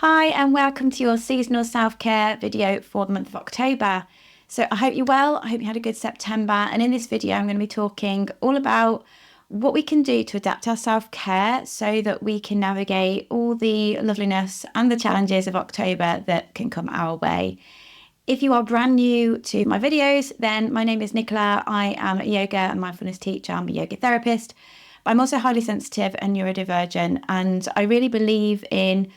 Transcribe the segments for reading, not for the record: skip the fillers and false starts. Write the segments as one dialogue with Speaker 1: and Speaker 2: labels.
Speaker 1: Hi and welcome to your seasonal self-care video for the month of October. So I hope you're well, I hope you had a good September, and in this video I'm going to be talking all about what we can do to adapt our self-care so that we can navigate all the loveliness and the challenges of October that can come our way. If you are brand new to my videos, then my name is Nicola. I am a yoga and mindfulness teacher. I'm a yoga therapist, but I'm also highly sensitive and neurodivergent, and I really believe in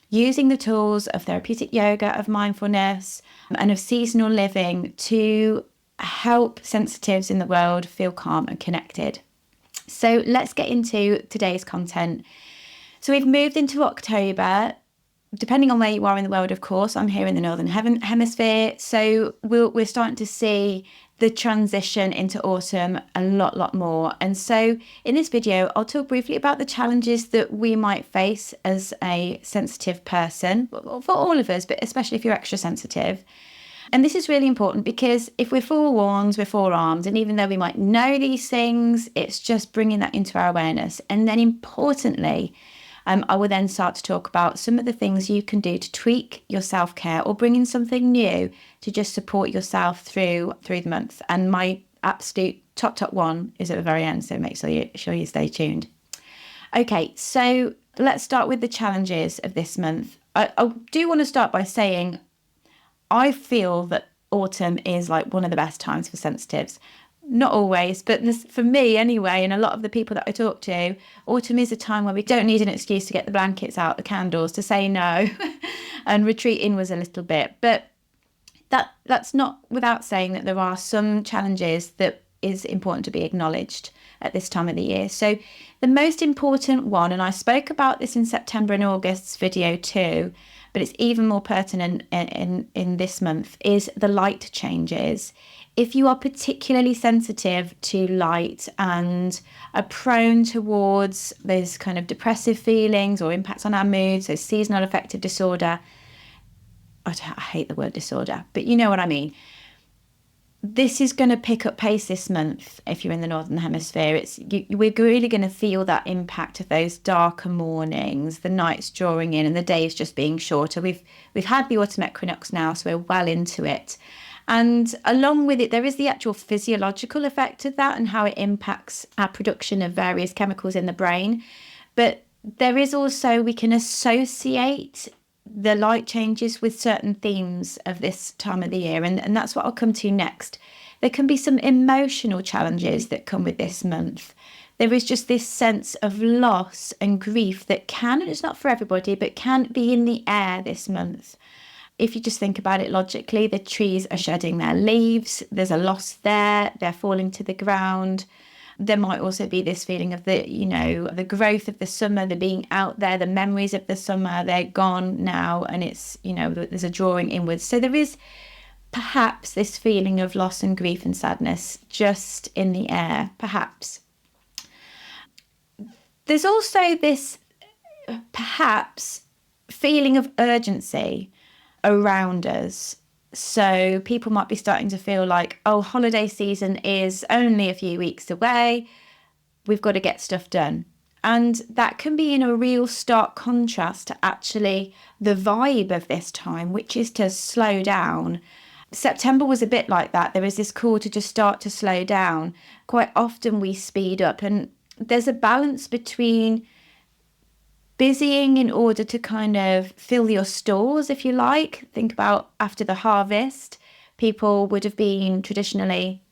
Speaker 1: using the tools of therapeutic yoga, of mindfulness, and of seasonal living to help sensitives in the world feel calm and connected. So let's get into today's content. So we've moved into October. Depending on where you are in the world, of course, I'm here in the Northern Hemisphere. So we're starting to see the transition into autumn a lot more. And so in this video, I'll talk briefly about the challenges that we might face as a sensitive person, for all of us, but especially if you're extra sensitive. And this is really important because if we're forewarned, we're forearmed. And even though we might know these things, it's just bringing that into our awareness. And then importantly, I will then start to talk about some of the things you can do to tweak your self-care or bring in something new to just support yourself through the month. And my absolute top one is at the very end, so make sure you stay tuned. Okay, so let's start with the challenges of this month. I do want to start by saying I feel that autumn is like one of the best times for sensitives. Not always, but for me anyway, and a lot of the people that I talk to, autumn is a time where we don't need an excuse to get the blankets out, the candles, to say no and retreat inwards a little bit. But that's not without saying that there are some challenges that is important to be acknowledged at this time of the year. So the most important one, and I spoke about this in September and August's video too, but it's even more pertinent in this month, is the light changes. If you are particularly sensitive to light and are prone towards those kind of depressive feelings or impacts on our moods, so seasonal affective disorder, I hate the word disorder, but you know what I mean. This is going to pick up pace this month if you're in the Northern Hemisphere. We're really going to feel that impact of those darker mornings, the nights drawing in and the days just being shorter. We've had the autumn equinox now, so we're well into it. And along with it, there is the actual physiological effect of that and how it impacts our production of various chemicals in the brain. But there is also, we can associate the light changes with certain themes of this time of the year. And that's what I'll come to next. There can be some emotional challenges that come with this month. There is just this sense of loss and grief that can, and it's not for everybody, but can be in the air this month. If you just think about it logically, the trees are shedding their leaves, there's a loss there, they're falling to the ground. There might also be this feeling of the growth of the summer, the being out there, the memories of the summer, they're gone now, and it's, there's a drawing inwards. So there is perhaps this feeling of loss and grief and sadness just in the air, perhaps. There's also this perhaps feeling of urgency around us. So people might be starting to feel like, oh, holiday season is only a few weeks away. We've got to get stuff done. And that can be in a real stark contrast to actually the vibe of this time, which is to slow down. September was a bit like that. There is this call to just start to slow down. Quite often we speed up, and there's a balance between busying in order to kind of fill your stores, if you like. Think about after the harvest, people would have been traditionally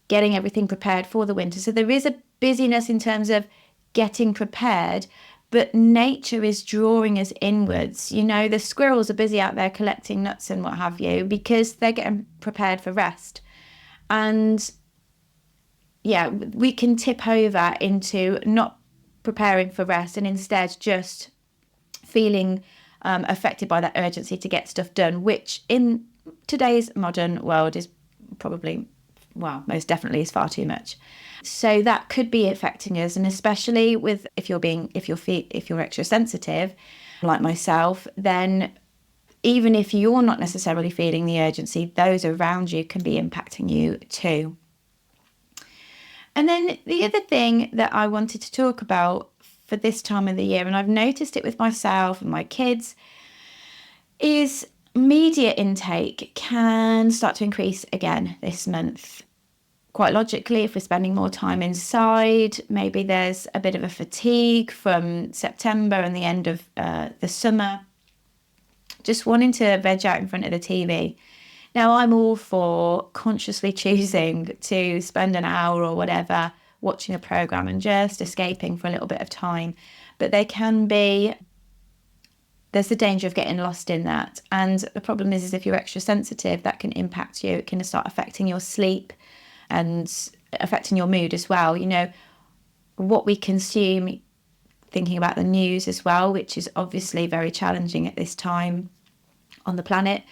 Speaker 1: getting everything prepared for the winter. So there is a busyness in terms of getting prepared, but nature is drawing us inwards. The squirrels are busy out there collecting nuts and what have you because they're getting prepared for rest. And yeah, we can tip over into not preparing for rest and instead just feeling affected by that urgency to get stuff done, which in today's modern world is probably, most definitely is far too much. So that could be affecting us, and especially with if you're extra sensitive like myself, then even if you're not necessarily feeling the urgency, those around you can be impacting you too. And then the other thing that I wanted to talk about for this time of the year, and I've noticed it with myself and my kids, is media intake can start to increase again this month. Quite logically, if we're spending more time inside, maybe there's a bit of a fatigue from September and the end of the summer, just wanting to veg out in front of the TV. Now, I'm all for consciously choosing to spend an hour or whatever watching a programme and just escaping for a little bit of time. But there's the danger of getting lost in that. And the problem is if you're extra sensitive, that can impact you. It can start affecting your sleep and affecting your mood as well. You know, what we consume, thinking about the news as well, which is obviously very challenging at this time on the planet,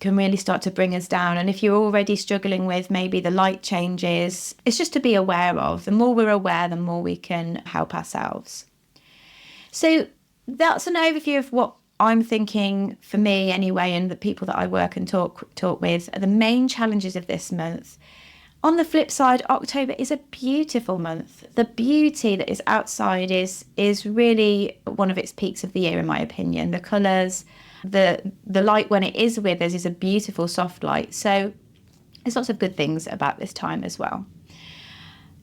Speaker 1: can really start to bring us down. And if you're already struggling with maybe the light changes, it's just to be aware of. The more we're aware, the more we can help ourselves. So that's an overview of what I'm thinking for me anyway, and the people that I work and talk with are the main challenges of this month. On the flip side, October is a beautiful month. The beauty that is outside is really one of its peaks of the year, in my opinion. The colours, the light when it is with us is a beautiful soft light. So there's lots of good things about this time as well.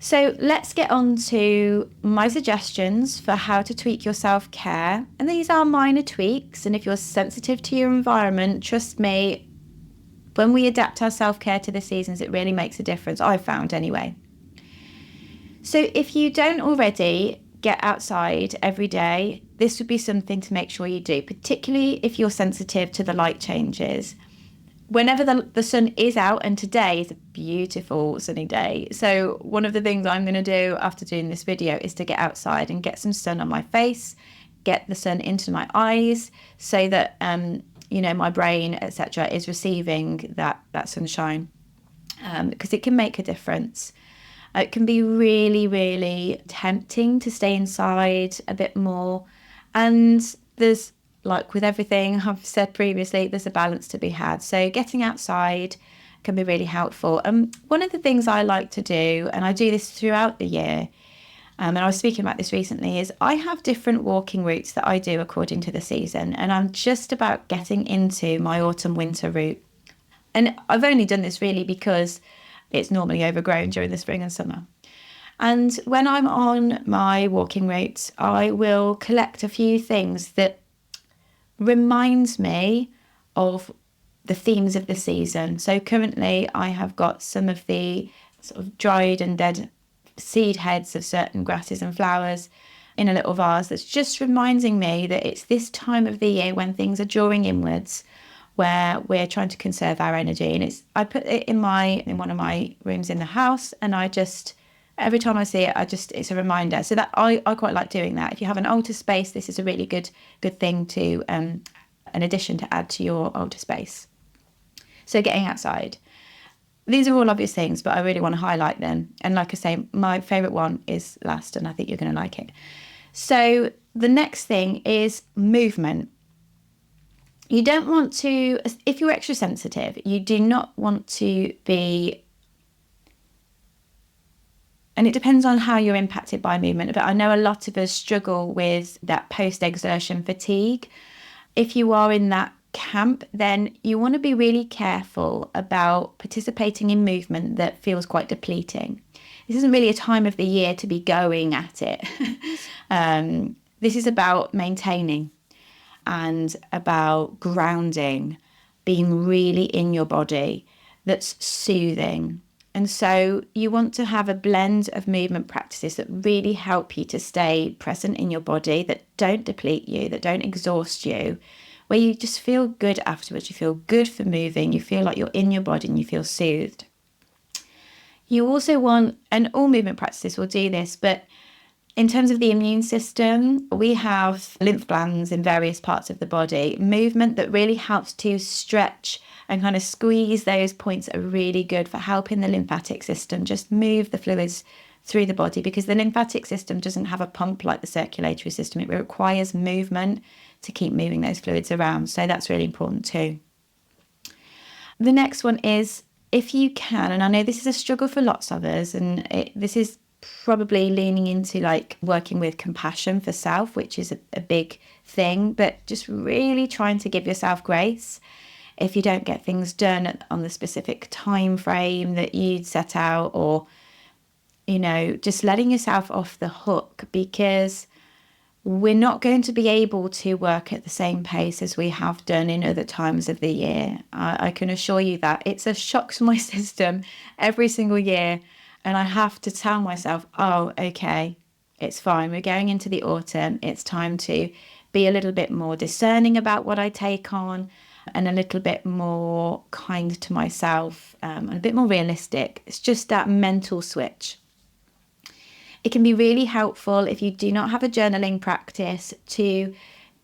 Speaker 1: So let's get on to my suggestions for how to tweak your self-care. And these are minor tweaks. And if you're sensitive to your environment, trust me, when we adapt our self-care to the seasons, it really makes a difference, I've found anyway. So if you don't already get outside every day, this would be something to make sure you do, particularly if you're sensitive to the light changes. Whenever the sun is out, and today is a beautiful sunny day. So one of the things I'm going to do after doing this video is to get outside and get some sun on my face, get the sun into my eyes so that my brain, etc., is receiving that sunshine, because it can make a difference. It can be really, really tempting to stay inside a bit more. And there's, like with everything I've said previously, there's a balance to be had. So getting outside can be really helpful. One of the things I like to do, and I do this throughout the year, and I was speaking about this recently, is I have different walking routes that I do according to the season. And I'm just about getting into my autumn-winter route. And I've only done this really because it's normally overgrown during the spring and summer. And when I'm on my walking route, I will collect a few things that reminds me of the themes of the season. So currently I have got some of the sort of dried and dead seed heads of certain grasses and flowers in a little vase that's just reminding me that it's this time of the year when things are drawing inwards, where we're trying to conserve our energy. And I put it in one of my rooms in the house, and I just, every time I see it, it's a reminder. So that I quite like doing that. If you have an altar space, this is a really good thing to an addition to add to your altar space. So getting outside. These are all obvious things, but I really want to highlight them. And like I say, my favourite one is last, and I think you're going to like it. So the next thing is movement. You don't want to, if you're extra sensitive, you do not want to be, and it depends on how you're impacted by movement, but I know a lot of us struggle with that post-exertion fatigue. If you are in that camp, then you want to be really careful about participating in movement that feels quite depleting. This isn't really a time of the year to be going at it. This is about maintaining and about grounding, being really in your body, that's soothing. And so you want to have a blend of movement practices that really help you to stay present in your body, that don't deplete you, that don't exhaust you, where you just feel good afterwards. You feel good for moving, you feel like you're in your body, and you feel soothed. You also want, and all movement practices will do this, but in terms of the immune system, we have lymph glands in various parts of the body. Movement that really helps to stretch and kind of squeeze those points are really good for helping the lymphatic system just move the fluids through the body, because the lymphatic system doesn't have a pump like the circulatory system. It requires movement to keep moving those fluids around. So that's really important too. The next one is, if you can, and I know this is a struggle for lots of us, and this is probably leaning into like working with compassion for self, which is a big thing, but just really trying to give yourself grace if you don't get things done on the specific time frame that you'd set out, or, you know, just letting yourself off the hook, because we're not going to be able to work at the same pace as we have done in other times of the year. I can assure you that. It's a shock to my system every single year. And I have to tell myself, oh, okay, it's fine. We're going into the autumn. It's time to be a little bit more discerning about what I take on, and a little bit more kind to myself, and a bit more realistic. It's just that mental switch. It can be really helpful if you do not have a journaling practice to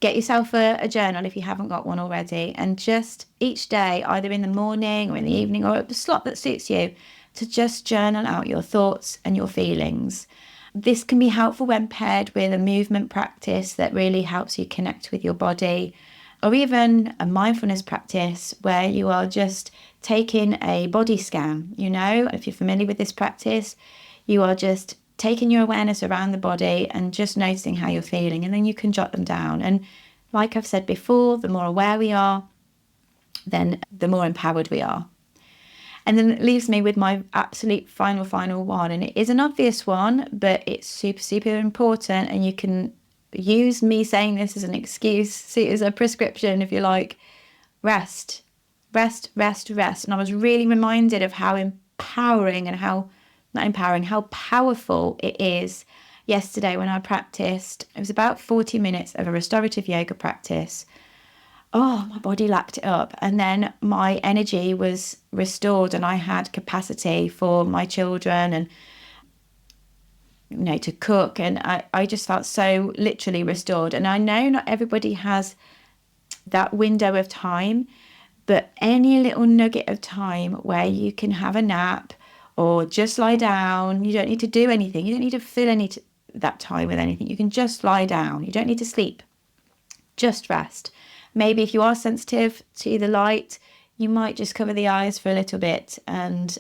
Speaker 1: get yourself a journal if you haven't got one already, and just each day, either in the morning or in the evening or at the slot that suits you, to just journal out your thoughts and your feelings. This can be helpful when paired with a movement practice that really helps you connect with your body, or even a mindfulness practice where you are just taking a body scan. You know, if you're familiar with this practice, you are just taking your awareness around the body and just noticing how you're feeling, and then you can jot them down. And like I've said before, the more aware we are, then the more empowered we are. And then it leaves me with my absolute final one, and it is an obvious one, but it's super important, and you can use me saying this as an excuse, see it as a prescription if you like. Rest. And I was really reminded of how empowering and how powerful it is yesterday when I practiced. It was about 40 minutes of a restorative yoga practice. Oh, my body lapped it up, and then my energy was restored, and I had capacity for my children and, you know, to cook, and I just felt so literally restored. And I know not everybody has that window of time, but any little nugget of time where you can have a nap or just lie down, you don't need to do anything. You don't need to fill that time with anything. You can just lie down. You don't need to sleep. Just rest. Maybe if you are sensitive to the light, you might just cover the eyes for a little bit. And,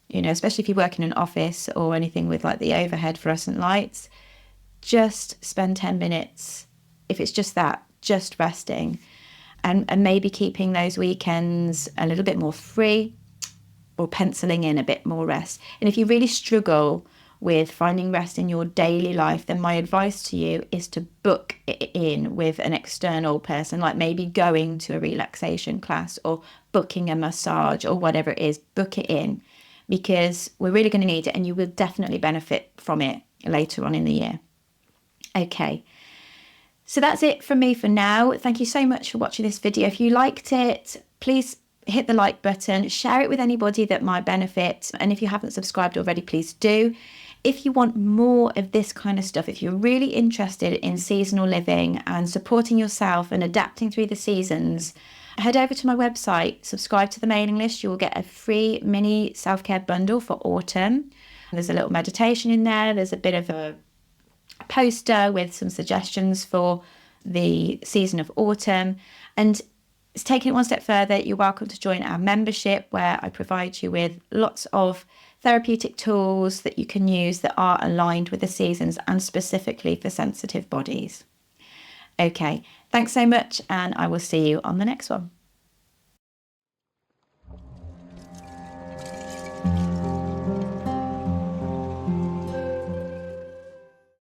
Speaker 1: you know, especially if you work in an office or anything with like the overhead fluorescent lights, just spend 10 minutes. If it's just that, just resting, and maybe keeping those weekends a little bit more free, or penciling in a bit more rest. And if you really struggle with finding rest in your daily life, then my advice to you is to book it in with an external person, like maybe going to a relaxation class or booking a massage or whatever it is. Book it in, because we're really going to need it, and you will definitely benefit from it later on in the year. Okay. So that's it from me for now. Thank you so much for watching this video. If you liked it, please hit the like button, share it with anybody that might benefit. And if you haven't subscribed already, please do. If you want more of this kind of stuff, if you're really interested in seasonal living and supporting yourself and adapting through the seasons, head over to my website, subscribe to the mailing list. You will get a free mini self-care bundle for autumn. There's a little meditation in there. There's a bit of a poster with some suggestions for the season of autumn. And it's taking it one step further. You're welcome to join our membership, where I provide you with lots of therapeutic tools that you can use that are aligned with the seasons and specifically for sensitive bodies. Okay, thanks so much, and I will see you on the next one.